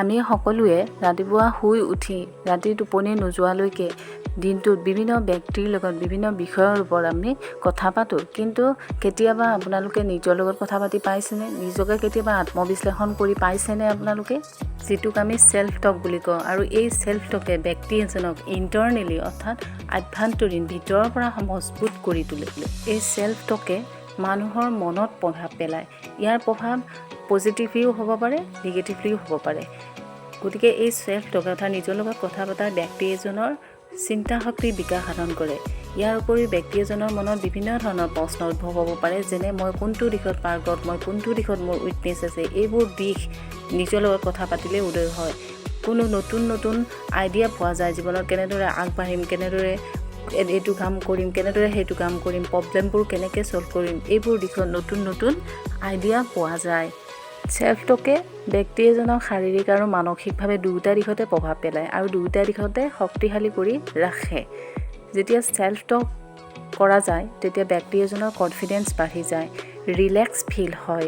আমি সকলোৱে ৰাতিপুৱা শুই উঠি ৰাতি টোপনি নোযোৱালৈকে দিনটোত বিভিন্ন ব্যক্তিৰ লগত বিভিন্ন বিষয়ৰ ওপৰত আমি কথা পাতোঁ, কিন্তু কেতিয়াবা আপোনালোকে নিজৰ লগত কথা পাতি পাইছেনে? নিজকে কেতিয়াবা আত্মবিশ্লেষণ কৰি পাইছেনে আপোনালোকে? যিটোক আমি চেল্ফ টক বুলি কওঁ। আৰু এই চেল্ফ টকে ব্যক্তি এজনক ইণ্টাৰনেলি অৰ্থাৎ আভ্যন্তৰীণ ভিতৰৰ পৰা মজবুত কৰি তোলে। এই চেল্ফ টকে মানুহৰ মনত প্ৰভাৱ পেলায়। ইয়াৰ প্ৰভাৱ পজিটিভলিও হ'ব পাৰে, নিগেটিভলিও হ'ব পাৰে। গতিকে এই চেল্ফ টক অৰ্থাৎ নিজৰ লগত কথা পতাৰ ব্যক্তি এজনৰ চিন্তা শক্তিৰ বিকাশ সাধন কৰে। ইয়াৰ উপৰিও ব্যক্তি এজনৰ মনত বিভিন্ন ধৰণৰ প্ৰশ্ন উদ্ভৱ হ'ব পাৰে, যেনে মই কোনটো দিশত পাৰ্গত, মই কোনটো দিশত মোৰ উইকনেছ আছে। এইবোৰ দিশ নিজৰ লগত কথা পাতিলে উদয় হয়। কোনো নতুন নতুন আইডিয়া পোৱা যায় জীৱনত, কেনেদৰে আগবাঢ়িম, কেনেদৰে এইটো কাম কৰিম, কেনেদৰে সেইটো কাম কৰিম, প্ৰব্লেমবোৰ কেনেকৈ ছল্ভ কৰিম, এইবোৰ দিশত নতুন নতুন আইডিয়া পোৱা যায়। চেল্ফ টকে ব্যক্তি এজনক শাৰীৰিক আৰু মানসিকভাৱে দুয়োটা দিশতে প্ৰভাৱ পেলায় আৰু দুয়োটা দিশতে শক্তিশালী কৰি ৰাখে। যেতিয়া চেল্ফ টক কৰা যায় তেতিয়া ব্যক্তি এজনৰ কনফিডেন্স বাঢ়ি যায়, ৰিলেক্স ফিল হয়,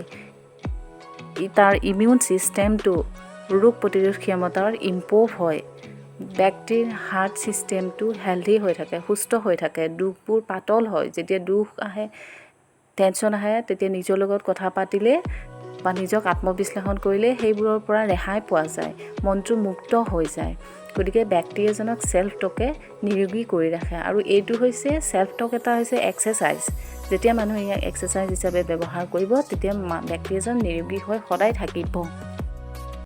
তাৰ ইমিউন ছিষ্টেমটো ৰোগ প্ৰতিৰোধ ক্ষমতাৰ ইম্প্ৰুভ হয়, ব্যক্তিৰ হাৰ্ট ছিষ্টেমটো হেল্ডি হৈ থাকে, সুস্থ হৈ থাকে, দুখবোৰ পাতল হয়। যেতিয়া দুখ আহে, টেনশ্যন আহে, তেতিয়া নিজৰ লগত কথা পাতিলে বা নিজক আত্মবিশ্লেষণ কৰিলে সেইবোৰৰ পৰা ৰেহাই পোৱা যায়, মনটো মুক্ত হৈ যায়। গতিকে ব্যক্তি এজনক চেল্ফ টকে নিৰোগী কৰি ৰাখে। আৰু এইটো হৈছে চেল্ফ টক এটা হৈছে এক্সাৰচাইজ। যেতিয়া মানুহে ইয়াক এক্সাৰচাইজ হিচাপে ব্যৱহাৰ কৰিব তেতিয়া ব্যক্তি এজন নিৰোগী হৈ সদায় থাকিব।